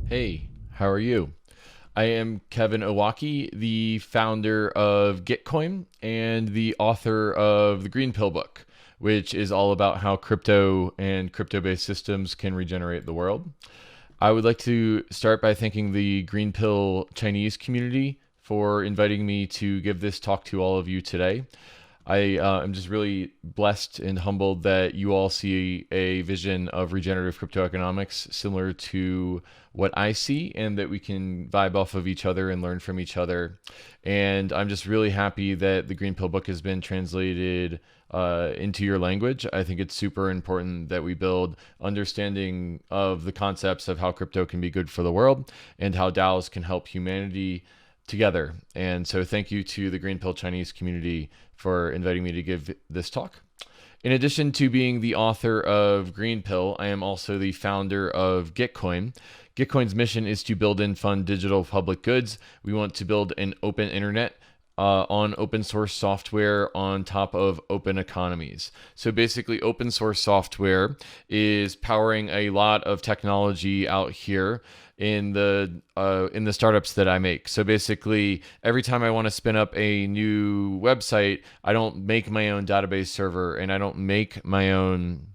Hey, how are you? I am Kevin Owocki, the founder of Gitcoin and the author of the Green Pill book, which is all about how crypto and crypto based systems can regenerate the world. I would like to start by thanking the Green Pill Chinese community for inviting me to give this talk to all of you today. I am just really blessed and humbled that you all see a vision of regenerative crypto economics similar to what I see, and that we can vibe off of each other and learn from each other. And I'm just really happy that the Green Pill book has been translated into your language. I think it's super important that we build understanding of the concepts of how crypto can be good for the world and how DAOs can help humanity together. And so thank you to the Green Pill Chinese community for inviting me to give this talk. In addition to being the author of Green Pill, I am also the founder of Gitcoin. Gitcoin's mission is to build and fund digital public goods. We want to build an open internet on open source software on top of open economies. So basically, open source software is powering a lot of technology out here in the startups that I make. So basically, every time I want to spin up a new website, I don't make my own database server and I don't make my own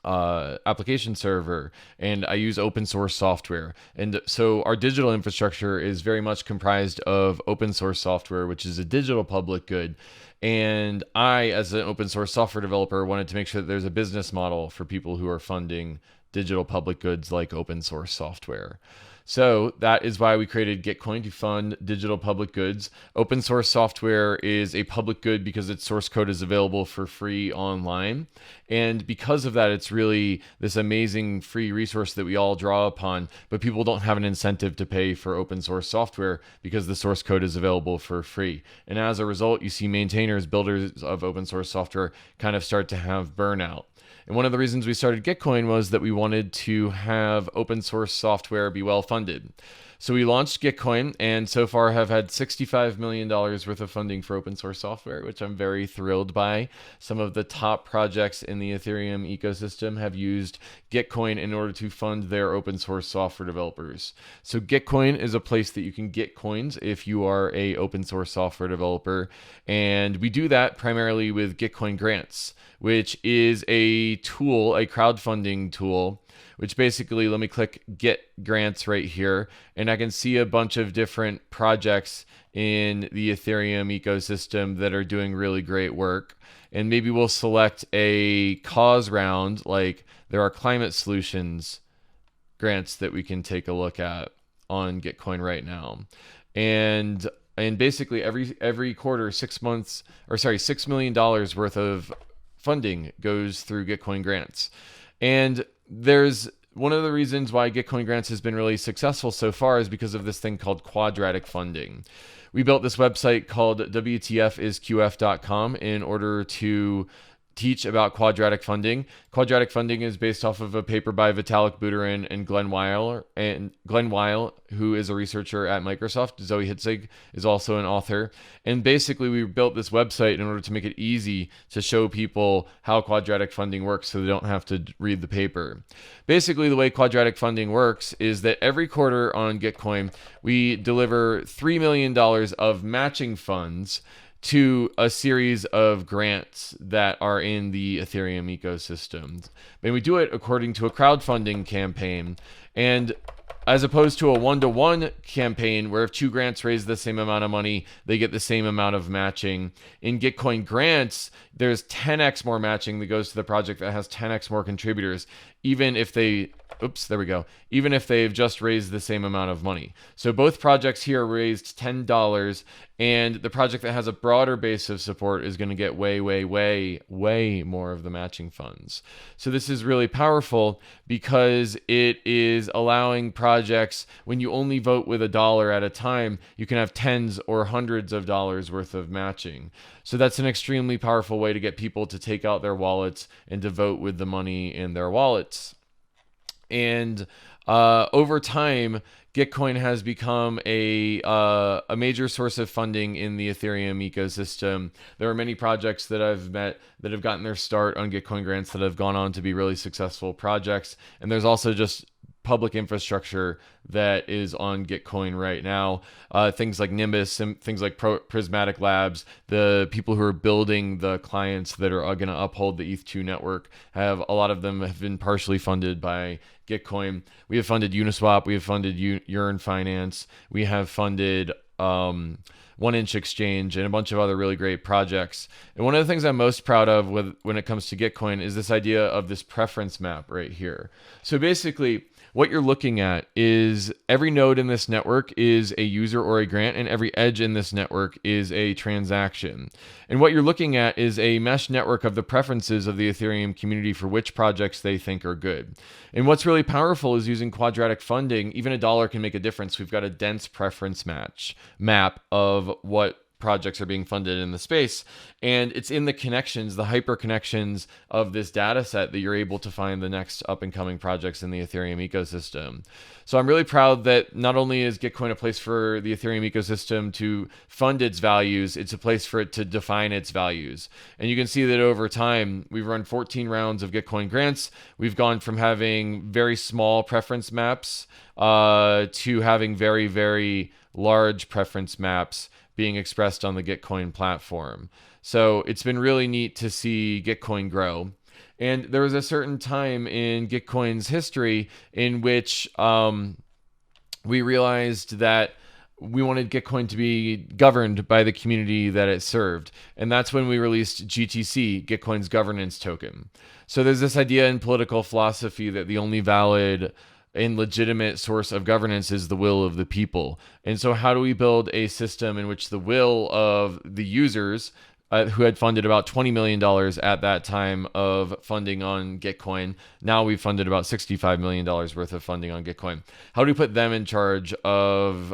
application server, and I use open source software. And so our digital infrastructure is very much comprised of open source software, which is a digital public good. And I, as an open source software developer, wanted to make sure that there's a business model for people who are funding digital public goods like open source software. So that is why we created Gitcoin, to fund digital public goods. Open source software is a public good because its source code is available for free online. And because of that, it's really this amazing free resource that we all draw upon, but people don't have an incentive to pay for open source software because the source code is available for free. And as a result, you see maintainers, builders of open source software kind of start to have burnout. And one of the reasons we started Gitcoin was that we wanted to have open source software be well funded. So we launched Gitcoin and so far have had $65 million worth of funding for open source software, which I'm very thrilled by. Some of the top projects in the Ethereum ecosystem have used Gitcoin in order to fund their open source software developers. So Gitcoin is a place that you can get coins if you are a open source software developer. And we do that primarily with Gitcoin grants, which is a tool, a crowdfunding tool, which basically, let me click Get Grants right here, and I can see a bunch of different projects in the Ethereum ecosystem that are doing really great work. And maybe we'll select a cause round, like there are climate solutions grants that we can take a look at on Gitcoin right now. And basically every quarter, $6 million worth of funding goes through Gitcoin grants. And there's one of the reasons why Gitcoin grants has been really successful so far is because of this thing called quadratic funding. We built this website called WTFisQF.com in order to teach about quadratic funding. Quadratic funding is based off of a paper by Vitalik Buterin and Glenn Weil, who is a researcher at Microsoft. Zoe Hitzig is also an author. And basically, we built this website in order to make it easy to show people how quadratic funding works so they don't have to read the paper. Basically, the way quadratic funding works is that every quarter on Gitcoin, we deliver $3 million of matching funds to a series of grants that are in the Ethereum ecosystem. And we do it according to a crowdfunding campaign. And as opposed to a one-to-one campaign where if two grants raise the same amount of money, they get the same amount of matching. In Gitcoin grants, there's 10x more matching that goes to the project that has 10x more contributors, even if they've just raised the same amount of money. So both projects here raised $10, and the project that has a broader base of support is going to get way more of the matching funds. So this is really powerful because it is allowing projects, when you only vote with $1 at a time, you can have tens or hundreds of dollars worth of matching. So that's an extremely powerful way to get people to take out their wallets and to vote with the money in their wallets. And over time, Gitcoin has become a major source of funding in the Ethereum ecosystem. There are many projects that I've met that have gotten their start on Gitcoin grants that have gone on to be really successful projects. And there's also just public infrastructure that is on Gitcoin right now. Things like Nimbus and things like Prismatic Labs, the people who are building the clients that are going to uphold the ETH2 network, a lot of them have been partially funded by Gitcoin. We have funded Uniswap, we have funded Yearn Finance, we have funded 1inch Exchange, and a bunch of other really great projects. And one of the things I'm most proud of when it comes to Gitcoin is this idea of this preference map right here. So basically, what you're looking at is every node in this network is a user or a grant, and every edge in this network is a transaction. And what you're looking at is a mesh network of the preferences of the Ethereum community for which projects they think are good. And what's really powerful is using quadratic funding. Even $1 can make a difference. We've got a dense preference map of what projects are being funded in the space, and it's in the connections, the hyper connections of this data set, that you're able to find the next up and coming projects in the Ethereum ecosystem. So I'm really proud that not only is Gitcoin a place for the Ethereum ecosystem to fund its values, it's a place for it to define its values. And you can see that over time, we've run 14 rounds of Gitcoin grants. We've gone from having very small preference maps to having very, very large preference maps being expressed on the Gitcoin platform. So it's been really neat to see Gitcoin grow. And there was a certain time in Gitcoin's history in which we realized that we wanted Gitcoin to be governed by the community that it served. And that's when we released GTC, Gitcoin's governance token. So there's this idea in political philosophy that the only valid and legitimate source of governance is the will of the people. And so how do we build a system in which the will of the users, who had funded about $20 million at that time of funding on Gitcoin, now we've funded about $65 million worth of funding on Gitcoin. How do we put them in charge of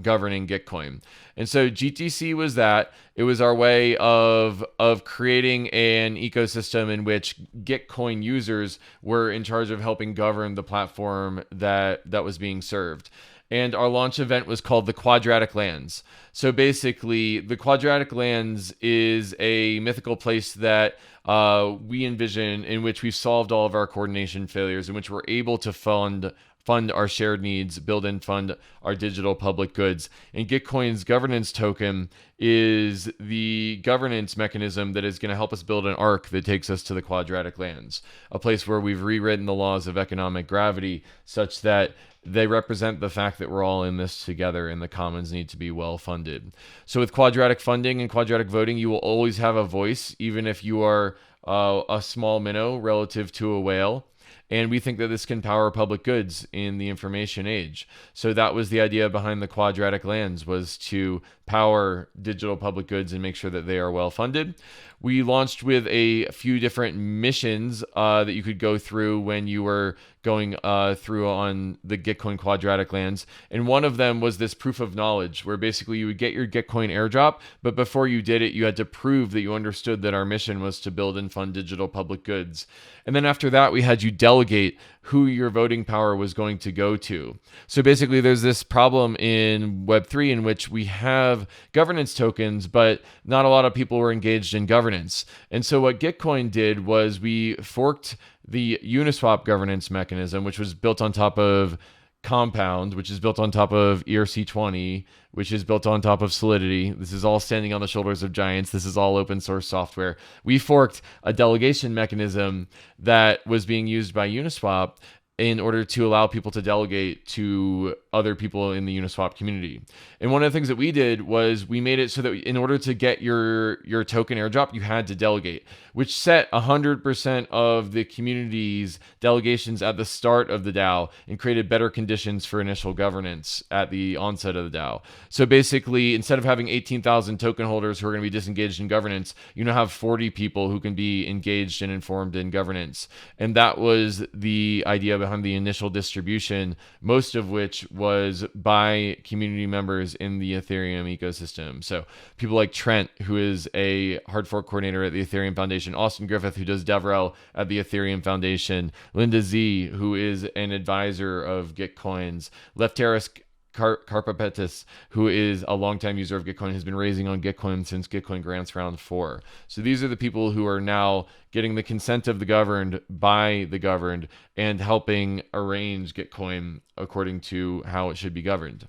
governing Gitcoin? And so GTC was that. It was our way of creating an ecosystem in which Gitcoin users were in charge of helping govern the platform that was being served. And our launch event was called the Quadratic Lands. So basically, the Quadratic Lands is a mythical place that we envision, in which we've solved all of our coordination failures, in which we're able to fund our shared needs, build and fund our digital public goods. And Gitcoin's governance token is the governance mechanism that is going to help us build an arc that takes us to the Quadratic Lands, a place where we've rewritten the laws of economic gravity such that they represent the fact that we're all in this together and the commons need to be well funded. So with quadratic funding and quadratic voting, you will always have a voice, even if you are a small minnow relative to a whale. And we think that this can power public goods in the information age. So that was the idea behind the Quadratic Lands, was to power digital public goods and make sure that they are well funded. We launched with a few different missions that you could go through when you were going through on the Gitcoin Quadratic Lands. And one of them was this proof of knowledge, where basically you would get your Gitcoin airdrop, but before you did it, you had to prove that you understood that our mission was to build and fund digital public goods. And then after that, we had you delegate who your voting power was going to go to. So basically, there's this problem in Web3 in which we have governance tokens, but not a lot of people were engaged in governance. And so what Gitcoin did was we forked the Uniswap governance mechanism, which was built on top of Compound, which is built on top of ERC20, which is built on top of Solidity. This is all standing on the shoulders of giants. This is all open source software. We forked a delegation mechanism that was being used by Uniswap in order to allow people to delegate to other people in the Uniswap community. And one of the things that we did was we made it so that in order to get your token airdrop, you had to delegate, which set 100% of the community's delegations at the start of the DAO and created better conditions for initial governance at the onset of the DAO. So basically, instead of having 18,000 token holders who are going to be disengaged in governance, you now have 40 people who can be engaged and informed in governance. And that was the idea behind the initial distribution, most of which was by community members in the Ethereum ecosystem. So people like Trent, who is a hard fork coordinator at the Ethereum Foundation, Austin Griffith, who does DevRel at the Ethereum Foundation, Linda Z, who is an advisor of Gitcoins, Lefteris Karpapetis, who is a longtime user of Gitcoin, has been raising on Gitcoin since Gitcoin grants round 4. So these are the people who are now getting the consent of the governed by the governed and helping arrange Gitcoin according to how it should be governed.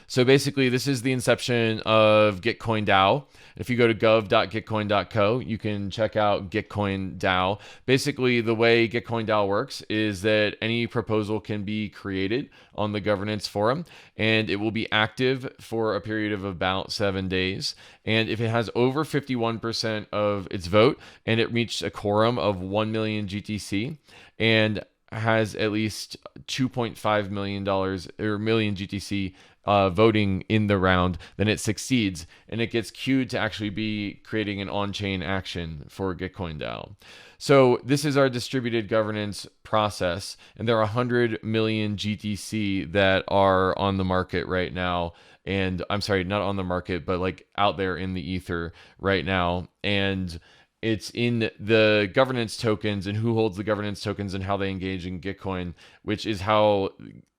So basically, this is the inception of Gitcoin DAO. If you go to gov.gitcoin.co, you can check out Gitcoin DAO. Basically, the way Gitcoin DAO works is that any proposal can be created on the governance forum, and it will be active for a period of about 7 days. And if it has over 51% of its vote, and it reached a quorum of 1 million GTC, and has at least $2.5 million or million GTC voting in the round, then it succeeds and it gets queued to actually be creating an on-chain action for Gitcoin DAO. So this is our distributed governance process, and there are 100 million GTC that are on the market right now. And I'm sorry, not on the market, but like out there in the ether right now. And it's in the governance tokens and who holds the governance tokens and how they engage in Gitcoin, which is how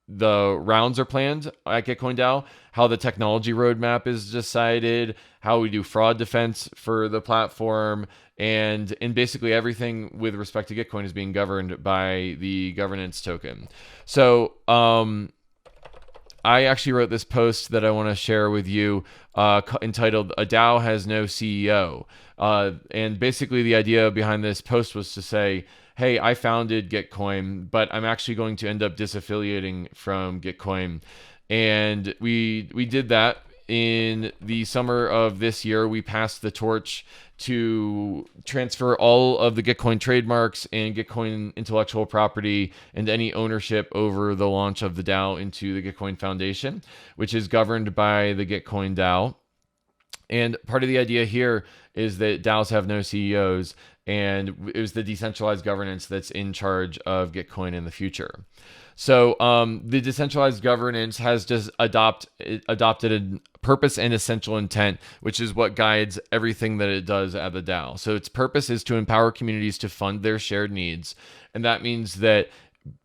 the rounds are planned at Gitcoin DAO, how the technology roadmap is decided, how we do fraud defense for the platform, and basically everything with respect to Gitcoin is being governed by the governance token. So I actually wrote this post that I want to share with you entitled "A DAO Has No CEO." And basically the idea behind this post was to say, hey, I founded Gitcoin, but I'm actually going to end up disaffiliating from Gitcoin. And we did that in the summer of this year. We passed the torch to transfer all of the Gitcoin trademarks and Gitcoin intellectual property and any ownership over the launch of the DAO into the Gitcoin Foundation, which is governed by the Gitcoin DAO. And part of the idea here is that DAOs have no CEOs, and it was the decentralized governance that's in charge of Gitcoin in the future. So the decentralized governance has just adopted a purpose and essential intent, which is what guides everything that it does at the DAO. So its purpose is to empower communities to fund their shared needs. And that means that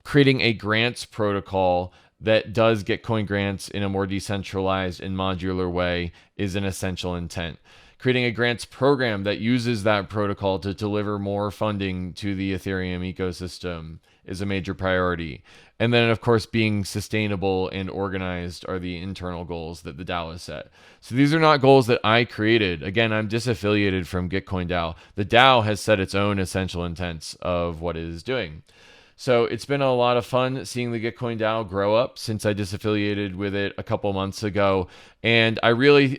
creating a grants protocol that does Gitcoin grants in a more decentralized and modular way is an essential intent. Creating a grants program that uses that protocol to deliver more funding to the Ethereum ecosystem is a major priority. And then, of course, being sustainable and organized are the internal goals that the DAO has set. So these are not goals that I created. Again, I'm disaffiliated from Gitcoin DAO. The DAO has set its own essential intents of what it is doing. So it's been a lot of fun seeing the Gitcoin DAO grow up since I disaffiliated with it a couple months ago. And I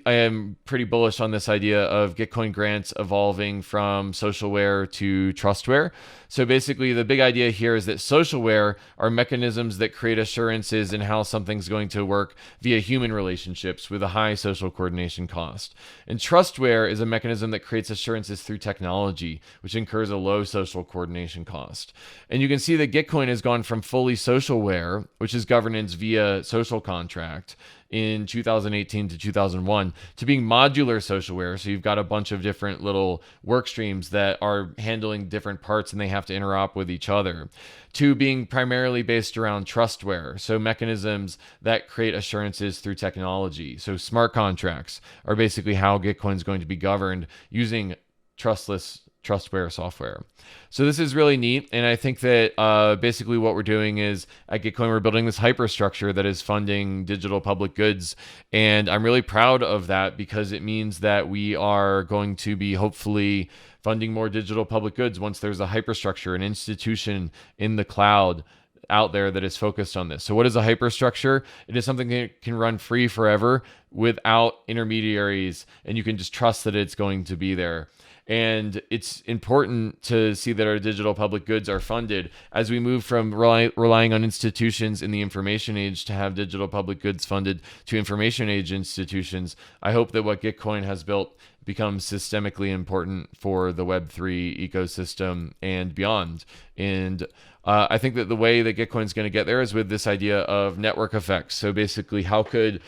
am pretty bullish on this idea of Gitcoin grants evolving from socialware to trustware. So basically, the big idea here is that socialware are mechanisms that create assurances in how something's going to work via human relationships with a high social coordination cost. And trustware is a mechanism that creates assurances through technology, which incurs a low social coordination cost. And you can see that Gitcoin has gone from fully socialware, which is governance via social contract, in 2018 to 2001, to being modular socialware. So you've got a bunch of different little work streams that are handling different parts and they have to interop with each other, to being primarily based around trustware. So mechanisms that create assurances through technology. So smart contracts are basically how Gitcoin is going to be governed using trustware software. So this is really neat. And I think that basically what we're doing is at Gitcoin, we're building this hyperstructure that is funding digital public goods. And I'm really proud of that because it means that we are going to be hopefully funding more digital public goods once there's a hyperstructure, an institution in the cloud out there that is focused on this. So what is a hyperstructure? It is something that can run free forever without intermediaries, and you can just trust that it's going to be there. And it's important to see that our digital public goods are funded as we move from relying on institutions in the information age to have digital public goods funded to information age institutions. I hope that what Gitcoin has built becomes systemically important for the Web3 ecosystem and beyond. And I think that the way that Gitcoin is going to get there is with this idea of network effects. So basically, how could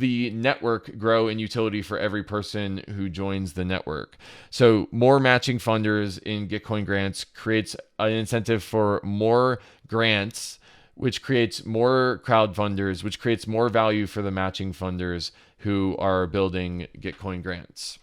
the network grow in utility for every person who joins the network? So more matching funders in Gitcoin grants creates an incentive for more grants which creates more crowdfunders, which creates more value for the matching funders who are building Gitcoin grants.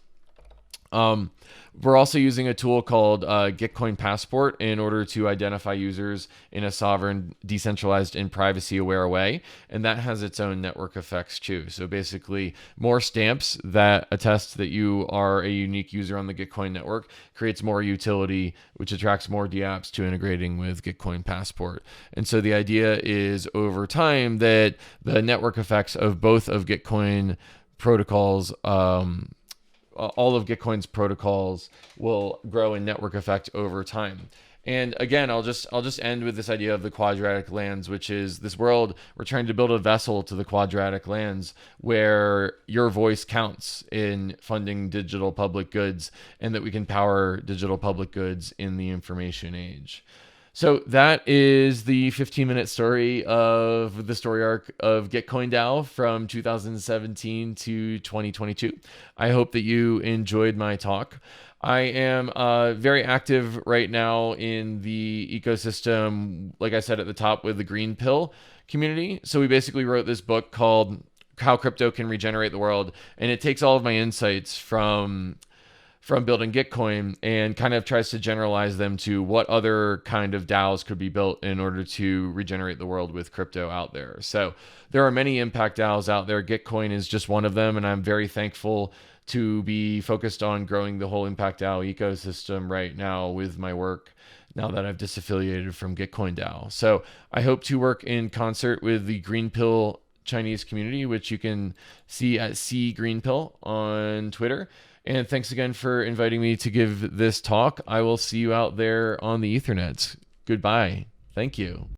We're also using a tool called Gitcoin Passport in order to identify users in a sovereign, decentralized, and privacy-aware way, and that has its own network effects too. So basically, more stamps that attest that you are a unique user on the Gitcoin network creates more utility, which attracts more dApps to integrating with Gitcoin Passport. And so the idea is over time that the network effects of both of Gitcoin protocols, all of Gitcoin's protocols will grow in network effect over time. And again, I'll just end with this idea of the quadratic lands, which is this world. We're trying to build a vessel to the quadratic lands where your voice counts in funding digital public goods, and that we can power digital public goods in the information age. So that is the 15-minute story of the story arc of Gitcoin DAO from 2017 to 2022. I hope that you enjoyed my talk. I am very active right now in the ecosystem, like I said at the top, with the Green Pill community. So we basically wrote this book called How Crypto Can Regenerate the World, and it takes all of my insights from building Gitcoin and kind of tries to generalize them to what other kind of DAOs could be built in order to regenerate the world with crypto out there. So there are many impact DAOs out there. Gitcoin is just one of them, and I'm very thankful to be focused on growing the whole impact DAO ecosystem right now with my work, now that I've disaffiliated from Gitcoin DAO. So I hope to work in concert with the Green Pill Chinese community, which you can see at cgreenpill on Twitter. And thanks again for inviting me to give this talk. I will see you out there on the Ethernets. Goodbye. Thank you.